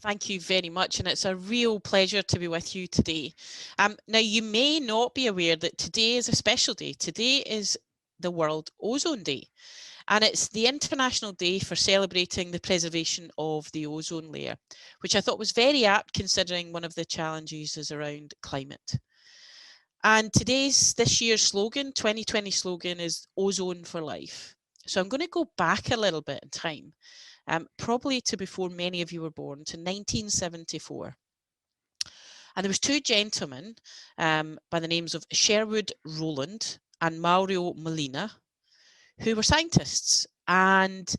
Thank you very much, and it's a real pleasure to be with you today. Now, you may not be aware that today is a special day. Today is the World Ozone Day, and it's the International Day for celebrating the preservation of the ozone layer, which I thought was very apt considering one of the challenges is around climate. And this year's slogan, 2020 slogan, is Ozone for Life. So I'm going to go back a little bit in time. Probably to before many of you were born, to 1974. And there was two gentlemen by the names of Sherwood Rowland and Mario Molina, who were scientists, and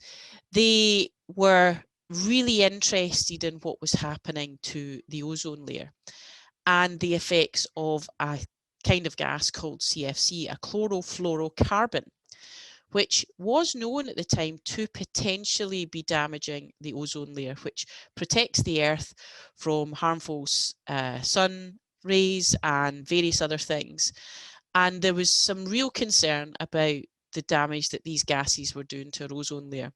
they were really interested in what was happening to the ozone layer and the effects of a kind of gas called CFC, a chlorofluorocarbon, which was known at the time to potentially be damaging the ozone layer, which protects the Earth from harmful sun rays and various other things. And there was some real concern about the damage that these gases were doing to our ozone layer.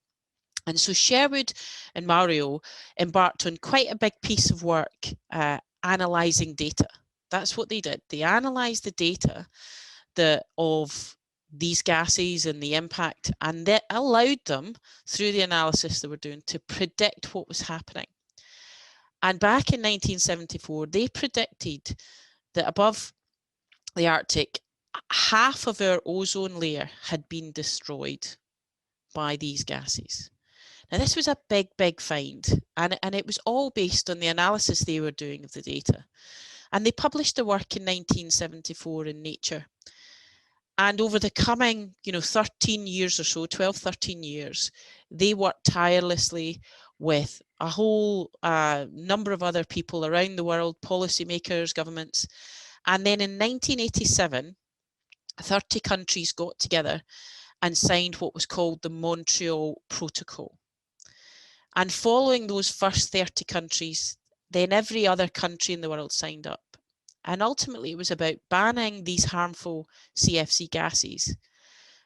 And so Sherwood and Mario embarked on quite a big piece of work analysing data. That's what they did. They analysed the data of these gases and the impact, and that allowed them, through the analysis they were doing, to predict what was happening. And back in 1974, they predicted that above the Arctic, half of our ozone layer had been destroyed by these gases. Now, this was a big, big find, and it was all based on the analysis they were doing of the data. And they published the work in 1974 in Nature. And over the coming, 13 years or so, 12, 13 years, they worked tirelessly with a whole number of other people around the world, policymakers, governments. And then in 1987, 30 countries got together and signed what was called the Montreal Protocol. And following those first 30 countries, then every other country in the world signed up. And ultimately, it was about banning these harmful CFC gases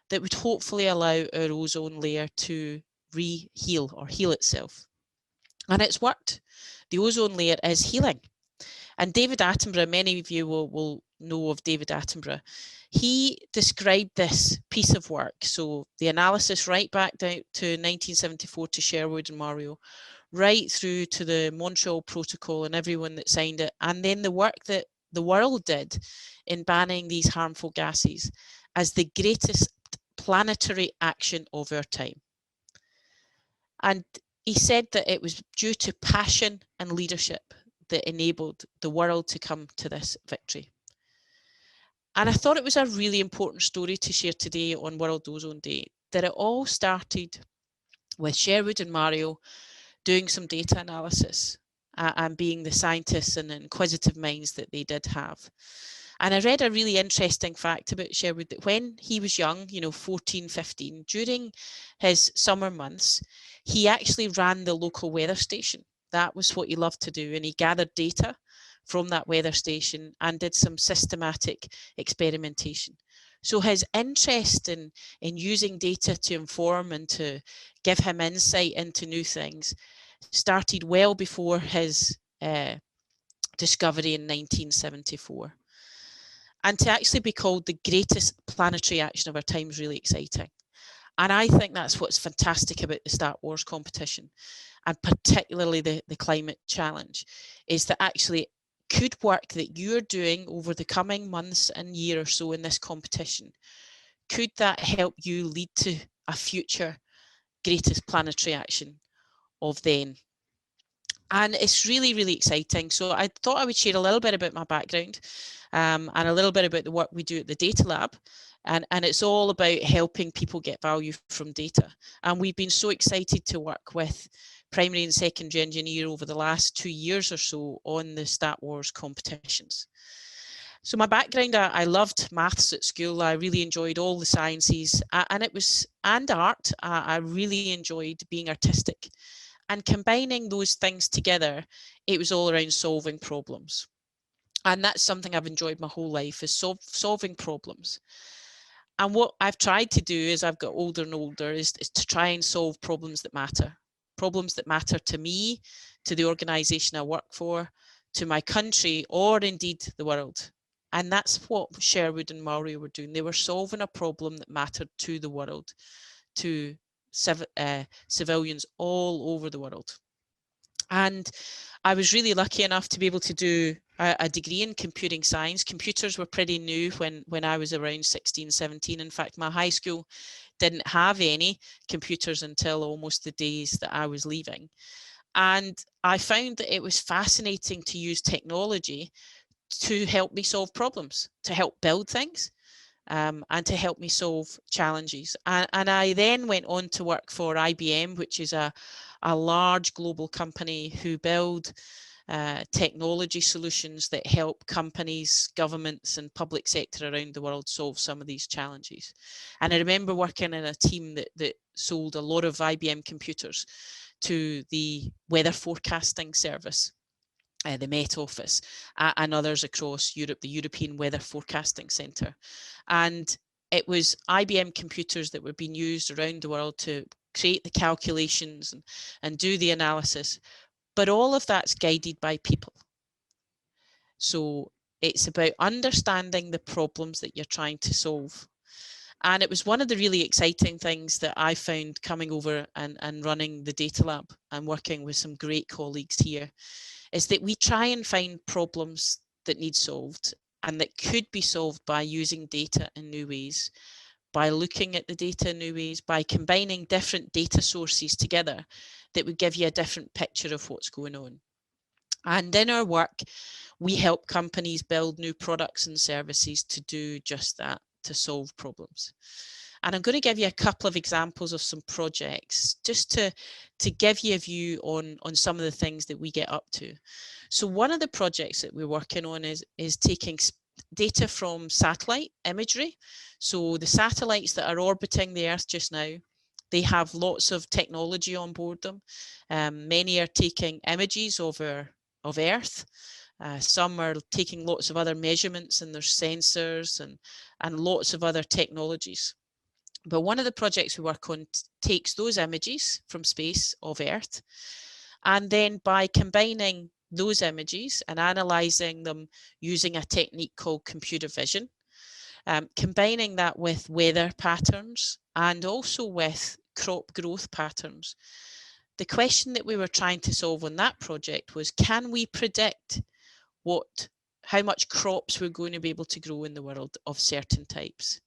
that would hopefully allow our ozone layer to heal itself. And it's worked. The ozone layer is healing. And David Attenborough, many of you will know of David Attenborough. He described this piece of work, so the analysis right back down to 1974 to Sherwood and Mario, right through to the Montreal Protocol and everyone that signed it, and then the work that the world did in banning these harmful gases as the greatest planetary action of our time. And he said that it was due to passion and leadership that enabled the world to come to this victory. And I thought it was a really important story to share today on World Ozone Day, that it all started with Sherwood and Mario doing some data analysis and being the scientists and inquisitive minds that they did have. And I read a really interesting fact about Sherwood, that when he was young, 14, 15, during his summer months, he actually ran the local weather station. That was what he loved to do. And he gathered data from that weather station and did some systematic experimentation. So his interest in using data to inform and to give him insight into new things started well before his discovery in 1974. And to actually be called the greatest planetary action of our time is really exciting. And I think that's what's fantastic about the STATWARS competition, and particularly the climate challenge, is that actually could work that you're doing over the coming months and year or so in this competition, could that help you lead to a future greatest planetary action of then? And it's really, really exciting. So I thought I would share a little bit about my background and a little bit about the work we do at the Data Lab. And it's all about helping people get value from data. And we've been so excited to work with primary and secondary engineer over the last 2 years or so on the STATWARS competitions. So my background, I loved maths at school. I really enjoyed all the sciences and art. I really enjoyed being artistic. And combining those things together, it was all around solving problems. And that's something I've enjoyed my whole life, is solving problems. And what I've tried to do as I've got older and older is to try and solve problems that matter. problems that matter to me, to the organisation I work for, to my country, or indeed the world. And that's what Sherwood and Mario were doing. They were solving a problem that mattered to the world, to civilians all over the world. And I was really lucky enough to be able to do a degree in computing science. Computers were pretty new when I was around 16, 17. In fact, my high school didn't have any computers until almost the days that I was leaving. And I found that it was fascinating to use technology to help me solve problems, to help build things, and to help me solve challenges. And I then went on to work for IBM, which is a large global company who build technology solutions that help companies, governments, and public sector around the world solve some of these challenges. And I remember working in a team that sold a lot of IBM computers to the weather forecasting service, the Met Office, and others across Europe, the European Weather Forecasting Centre. And it was IBM computers that were being used around the world to create the calculations and do the analysis. But all of that's guided by people. So it's about understanding the problems that you're trying to solve. And it was one of the really exciting things that I found coming over and running the data lab and working with some great colleagues here, is that we try and find problems that need solved and that could be solved by using data in new ways, by looking at the data in new ways, by combining different data sources together that would give you a different picture of what's going on. And in our work, we help companies build new products and services to do just that, to solve problems. And I'm going to give you a couple of examples of some projects just to give you a view on some of the things that we get up to. So one of the projects that we're working on is taking data from satellite imagery. So the satellites that are orbiting the Earth just now, they have lots of technology on board them. Many are taking images of Earth. Some are taking lots of other measurements, and there's sensors and lots of other technologies. But one of the projects we work on takes those images from space of Earth, and then by combining those images and analysing them using a technique called computer vision, combining that with weather patterns and also with crop growth patterns. The question that we were trying to solve on that project was, can we predict how much crops we're going to be able to grow in the world of certain types?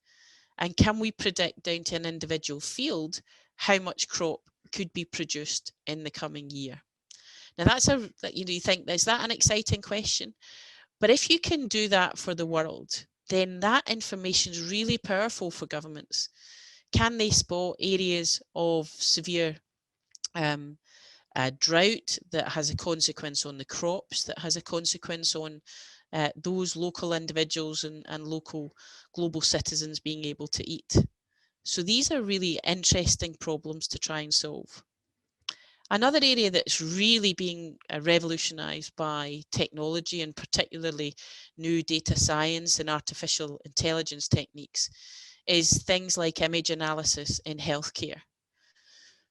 And can we predict down to an individual field how much crop could be produced in the coming year? Now you think, is that an exciting question? But if you can do that for the world, then that information is really powerful for governments. Can they spot areas of severe drought that has a consequence on the crops, that has a consequence on those local individuals and local global citizens being able to eat? So these are really interesting problems to try and solve. Another area that's really being revolutionized by technology, and particularly new data science and artificial intelligence techniques, is things like image analysis in healthcare.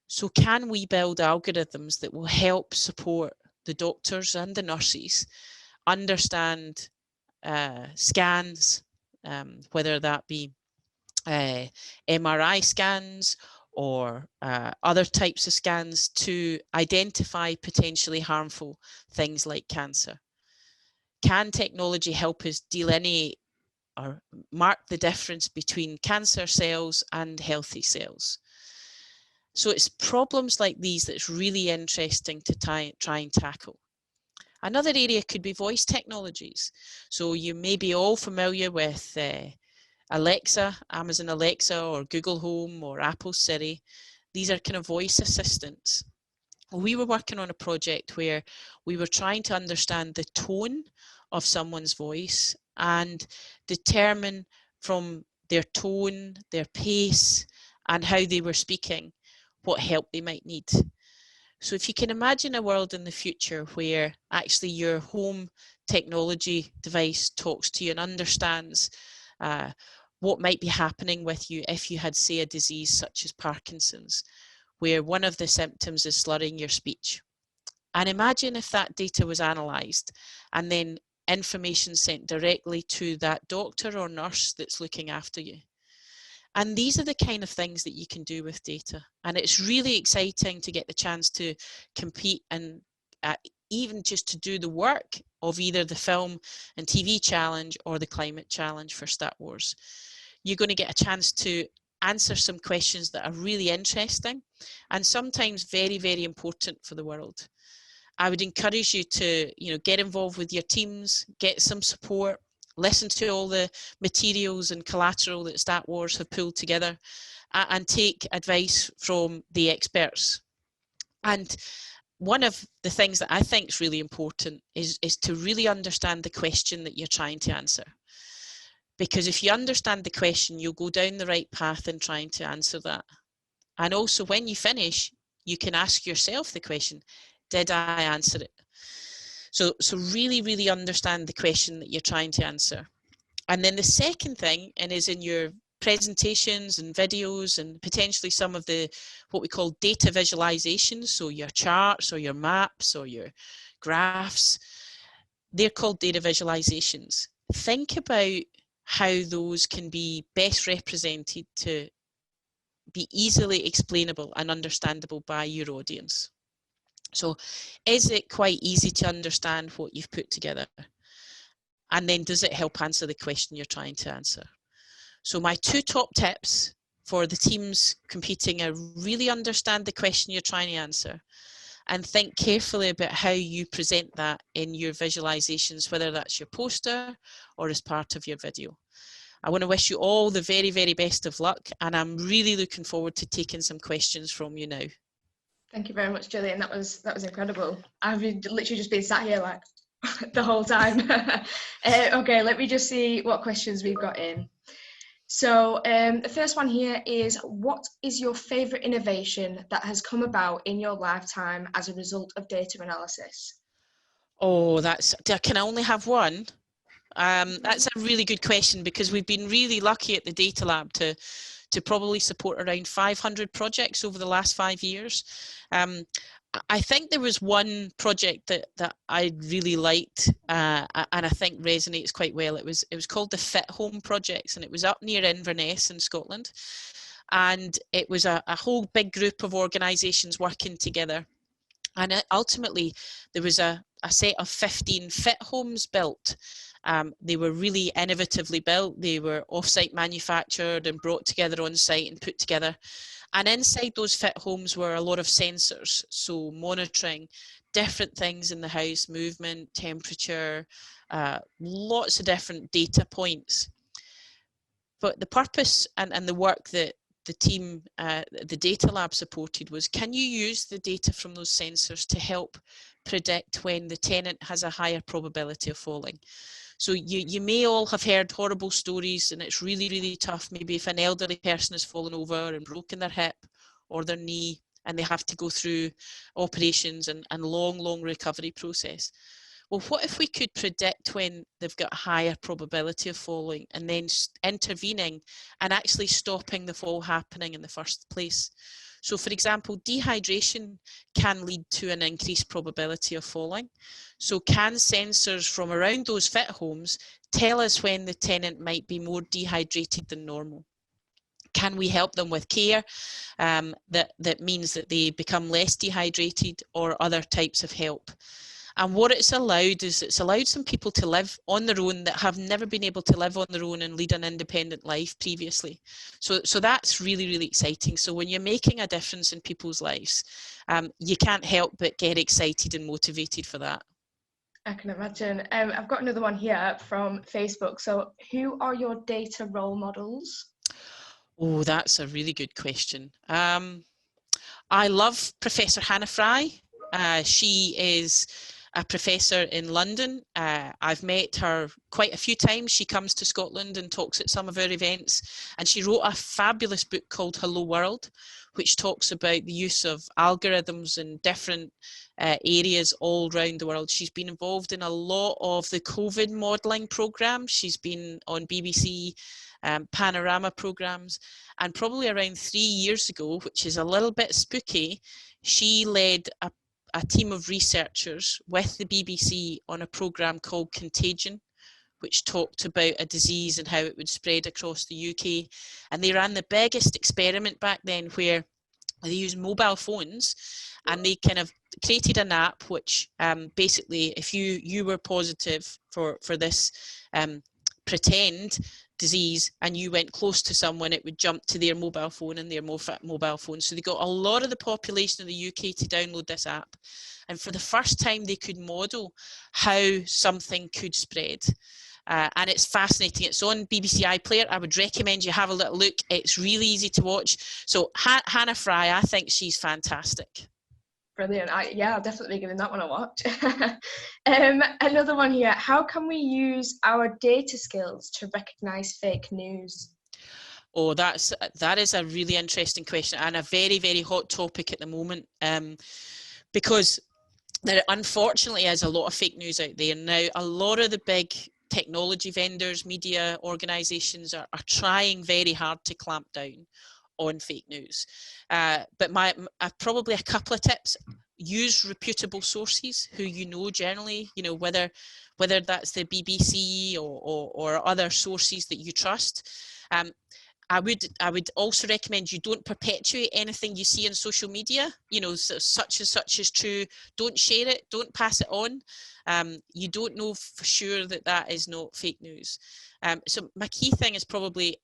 So can we build algorithms that will help support the doctors and the nurses understand scans, whether that be MRI scans or other types of scans, to identify potentially harmful things like cancer? Can technology help us delineate or mark the difference between cancer cells and healthy cells? So it's problems like these that's really interesting to try and tackle. Another area could be voice technologies. So you may be all familiar with Alexa, Amazon Alexa, or Google Home, or Apple Siri. These are kind of voice assistants. We were working on a project where we were trying to understand the tone of someone's voice and determine from their tone, their pace, and how they were speaking, what help they might need. So if you can imagine a world in the future where actually your home technology device talks to you and understands what might be happening with you if you had, say, a disease such as Parkinson's, where one of the symptoms is slurring your speech. And imagine if that data was analysed and then information sent directly to that doctor or nurse that's looking after you. And these are the kind of things that you can do with data. And it's really exciting to get the chance to compete and even just to do the work of either the film and TV challenge or the climate challenge for STATWARS. You're going to get a chance to answer some questions that are really interesting and sometimes very, very important for the world. I would encourage you to, get involved with your teams, get some support, listen to all the materials and collateral that STATWARS have pulled together, and take advice from the experts. And one of the things that I think is really important is to really understand the question that you're trying to answer. Because if you understand the question, you'll go down the right path in trying to answer that. And also when you finish, you can ask yourself the question, did I answer it? So really, really understand the question that you're trying to answer. And then the second thing, and is in your presentations and videos and potentially some of the what we call data visualizations, so your charts or your maps or your graphs, they're called data visualizations. Think about how those can be best represented to be easily explainable and understandable by your audience. So is it quite easy to understand what you've put together? And then does it help answer the question you're trying to answer? So my two top tips for the teams competing are really understand the question you're trying to answer and think carefully about how you present that in your visualizations, whether that's your poster or as part of your video. I want to wish you all the very, very best of luck, and I'm really looking forward to taking some questions from you now. Thank you very much, Gillian. That was incredible. I've literally just been sat here like the whole time. Okay, let me just see what questions we've got in. So the first one here is, what is your favourite innovation that has come about in your lifetime as a result of data analysis? Oh, can I only have one? That's a really good question, because we've been really lucky at the Data Lab to probably support around 500 projects over the last 5 years. I think there was one project that I really liked, and I think resonates quite well. It was called the Fit Home Projects, and it was up near Inverness in Scotland. And it was a whole big group of organisations working together. And ultimately, there was a set of 15 fit homes built. They were really innovatively built. They were off-site manufactured and brought together on site and put together. And inside those fit homes were a lot of sensors, so monitoring different things in the house, movement, temperature, lots of different data points. But the purpose and the work that the team, the Data Lab supported was, can you use the data from those sensors to help predict when the tenant has a higher probability of falling? So you may all have heard horrible stories, and it's really, really tough. Maybe if an elderly person has fallen over and broken their hip or their knee, and they have to go through operations and long recovery process. Well, what if we could predict when they've got a higher probability of falling, and then intervening and actually stopping the fall happening in the first place? So, for example, dehydration can lead to an increased probability of falling. So can sensors from around those fit homes tell us when the tenant might be more dehydrated than normal? Can we help them with care that means that they become less dehydrated, or other types of help? And what it's allowed is it's allowed some people to live on their own that have never been able to live on their own and lead an independent life previously. So that's really, really exciting. So when you're making a difference in people's lives, you can't help but get excited and motivated for that. I can imagine. I've got another one here from Facebook. So who are your data role models? Oh, that's a really good question. I love Professor Hannah Fry. She is a professor in London. I've met her quite a few times. She comes to Scotland and talks at some of our events, and she wrote a fabulous book called Hello World, which talks about the use of algorithms in different areas all around the world. She's been involved in a lot of the COVID modelling programme. She's been on BBC panorama programs. And probably around 3 years ago, which is a little bit spooky, she led a team of researchers with the BBC on a program called Contagion, which talked about a disease and how it would spread across the UK. And they ran the biggest experiment back then, where they used mobile phones, and they kind of created an app which basically, if you were positive for this pretend disease and you went close to someone, it would jump to their mobile phone and their mobile phone. So they got a lot of the population of the UK to download this app, and for the first time they could model how something could spread. And it's fascinating. It's on BBC iPlayer. I would recommend you have a little look. It's really easy to watch. So Hannah Fry, I think she's fantastic. Brilliant. Yeah, I'll definitely be giving that one a watch. Another one here. How can we use our data skills to recognise fake news? Oh, that is a really interesting question, and a very, very hot topic at the moment, because there unfortunately is a lot of fake news out there. Now, a lot of the big technology vendors, media organisations are trying very hard to clamp down on fake news. But probably a couple of tips: use reputable sources who generally, whether that's the BBC or other sources that you trust. I would also recommend you don't perpetuate anything you see on social media. Such and such is true. Don't share it. Don't pass it on. You don't know for sure that is not fake news. So my key thing is probably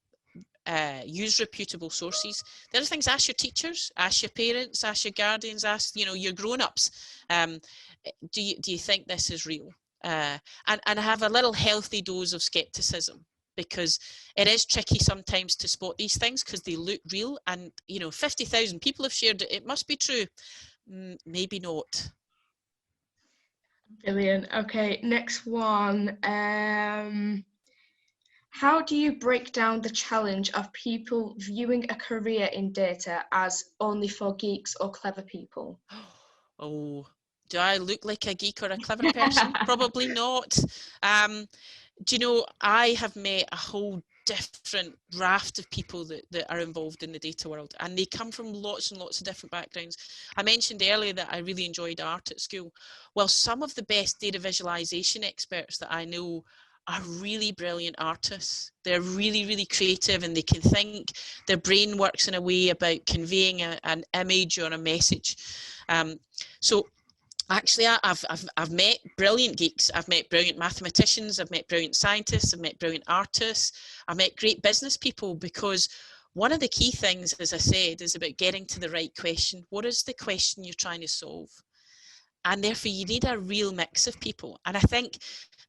use reputable sources. The other things: ask your teachers, ask your parents, ask your guardians, ask your grown-ups. Do you think this is real? And have a little healthy dose of skepticism, because it is tricky sometimes to spot these things because they look real, and 50,000 people have shared it. It must be true. Maybe not. Brilliant. Okay, next one. How do you break down the challenge of people viewing a career in data as only for geeks or clever people? Oh, do I look like a geek or a clever person? Probably not. I have met a whole different raft of people that are involved in the data world, and they come from lots and lots of different backgrounds. I mentioned earlier that I really enjoyed art at school. Well, some of the best data visualization experts that I know are really brilliant artists. They're really, really creative, and they can think. Their brain works in a way about conveying an image or a message. So actually, I've met brilliant geeks. I've met brilliant mathematicians. I've met brilliant scientists. I've met brilliant artists. I've met great business people, because one of the key things, as I said, is about getting to the right question. What is the question you're trying to solve? And therefore, you need a real mix of people. And I think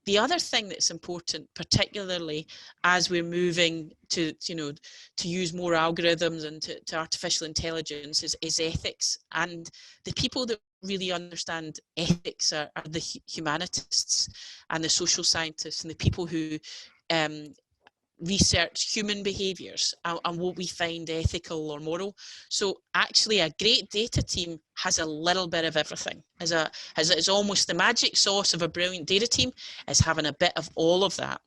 the other thing that's important, particularly as we're moving to use more algorithms and to artificial intelligence, is ethics. And the people that really understand ethics are the humanists and the social scientists and the people who research human behaviours and what we find ethical or moral. So actually, a great data team has a little bit of everything. It's almost the magic sauce of a brilliant data team is having a bit of all of that,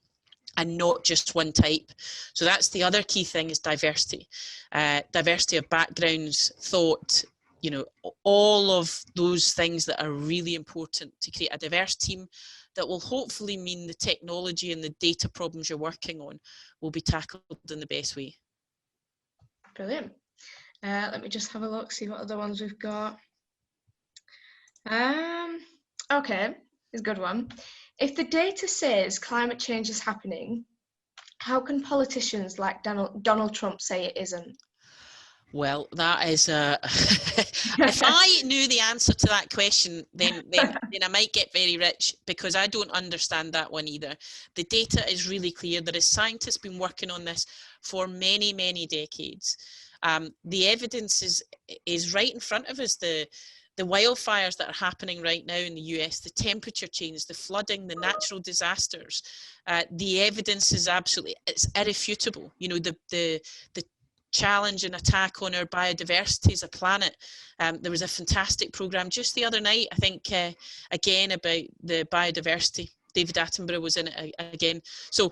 and not just one type. So that's the other key thing, is diversity. Diversity of backgrounds, thought, all of those things that are really important to create a diverse team that will hopefully mean the technology and the data problems you're working on will be tackled in the best way. Brilliant. Let me just have a look, see what other ones we've got. Okay, it's a good one. If the data says climate change is happening, how can politicians like Donald Trump say it isn't? Well, that is if I knew the answer to that question, then I might get very rich, because I don't understand that one either. The data is really clear. There is scientists been working on this for many, many decades. The evidence is right in front of us. The wildfires that are happening right now in the US, the temperature change, the flooding, the natural disasters, the evidence is it's irrefutable. The challenge and attack on our biodiversity as a planet. There was a fantastic programme just the other night, I think, again, about the biodiversity. David Attenborough was in it again. So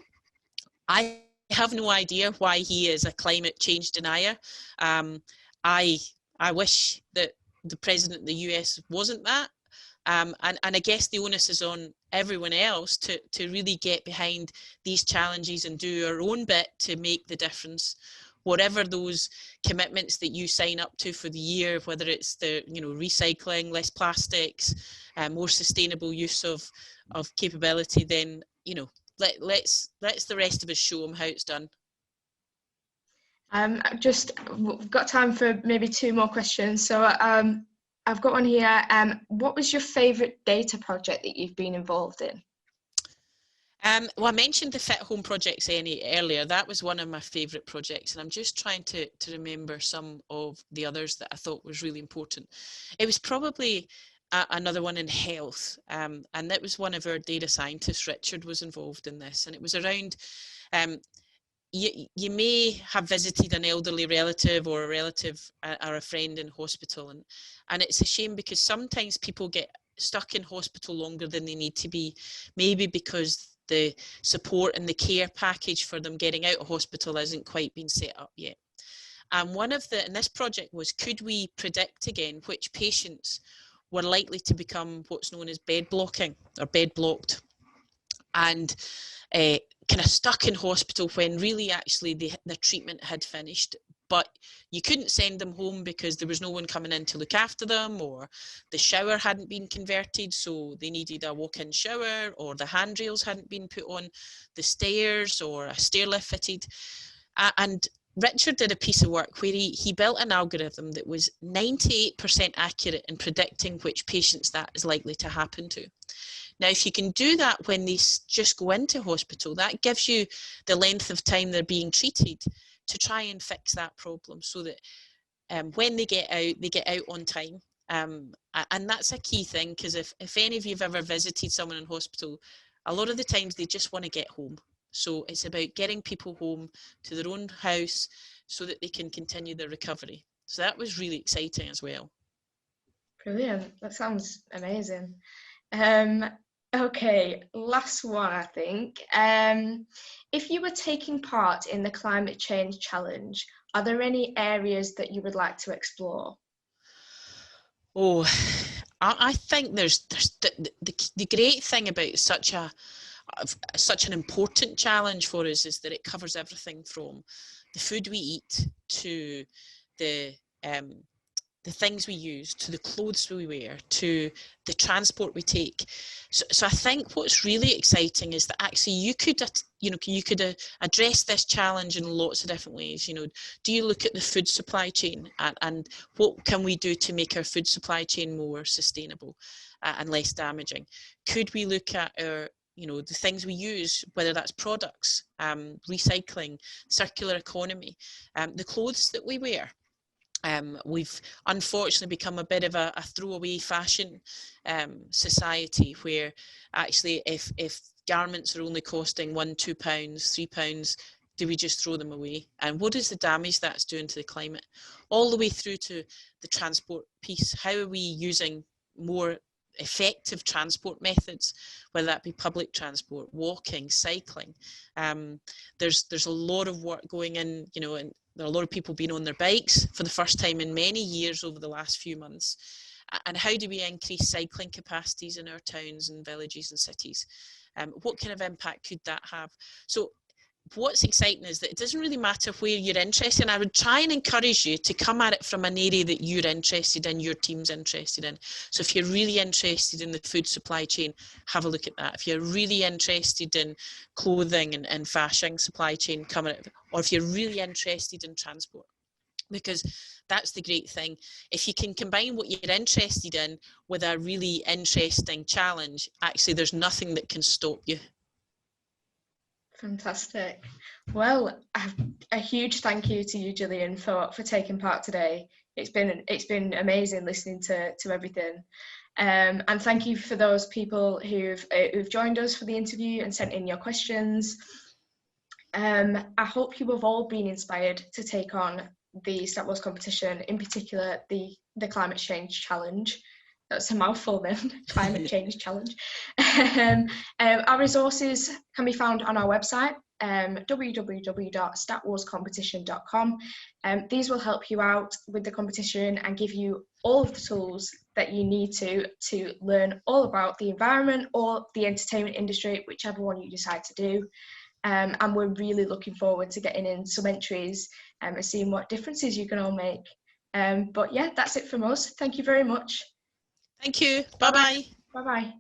I have no idea why he is a climate change denier. I wish that the president of the US wasn't that. And I guess the onus is on everyone else to really get behind these challenges and do our own bit to make the difference. Whatever those commitments that you sign up to for the year, whether it's the recycling, less plastics, more sustainable use of capability, then let's the rest of us show them how it's done. We've got time for maybe 2 more questions. So I've got one here. What was your favourite data project that you've been involved in? Well, I mentioned the Fit Home projects earlier. That was one of my favourite projects, and I'm just trying to remember some of the others that I thought was really important. It was probably another one in health, and that was one of our data scientists, Richard, was involved in this, and it was around you may have visited an elderly relative or a relative or a friend in hospital, and it's a shame because sometimes people get stuck in hospital longer than they need to be, maybe because the support and the care package for them getting out of hospital hasn't quite been set up yet. And this project was, could we predict again which patients were likely to become what's known as bed blocking or bed blocked, and kind of stuck in hospital when really actually their treatment had finished, but you couldn't send them home because there was no one coming in to look after them, or the shower hadn't been converted, so they needed a walk-in shower, or the handrails hadn't been put on the stairs, or a stair lift fitted. And Richard did a piece of work where he built an algorithm that was 98% accurate in predicting which patients that is likely to happen to. Now, if you can do that when they just go into hospital, that gives you the length of time they're being treated to try and fix that problem, so that when they get out on time. And that's a key thing, because if any of you have ever visited someone in hospital, a lot of the times they just want to get home. So it's about getting people home to their own house so that they can continue their recovery. So that was really exciting as well. Brilliant. That sounds amazing. Okay, last one, I think. If you were taking part in the climate change challenge, are there any areas that you would like to explore? Oh, I think there's the great thing about such an important challenge for us is that it covers everything from the food we eat to the things we use, to the clothes we wear, to the transport we take. So I think what's really exciting is that actually you could address this challenge in lots of different ways. Do you look at the food supply chain and what can we do to make our food supply chain more sustainable and less damaging? Could we look at our the things we use, whether that's products, recycling, circular economy, the clothes that we wear? We've unfortunately become a bit of a throwaway fashion society, where actually if garments are only costing £1, £2, £3, do we just throw them away? And what is the damage that's doing to the climate? All the way through to the transport piece. How are we using more effective transport methods, whether that be public transport, walking, cycling? There's a lot of work going in, and there are a lot of people being on their bikes for the first time in many years over the last few months. And how do we increase cycling capacities in our towns and villages and cities? What kind of impact could that have? So what's exciting is that it doesn't really matter where you're interested in. I would try and encourage you to come at it from an area that you're interested in, your team's interested in. So if you're really interested in the food supply chain, have a look at that. If you're really interested in clothing and fashion supply chain, come at it. Or if you're really interested in transport, because that's the great thing. If you can combine what you're interested in with a really interesting challenge, actually there's nothing that can stop you. Fantastic. Well, a huge thank you to you, Gillian, for taking part today. It's been amazing listening to everything. And thank you for those people who've joined us for the interview and sent in your questions. I hope you have all been inspired to take on the STATWARS competition, in particular the climate change challenge. That's a mouthful then, climate change challenge. Our resources can be found on our website, www.statwarscompetition.com. These will help you out with the competition and give you all of the tools that you need to learn all about the environment or the entertainment industry, whichever one you decide to do. And we're really looking forward to getting in some entries and seeing what differences you can all make. But yeah, that's it from us. Thank you very much. Thank you. Bye-bye. Bye-bye.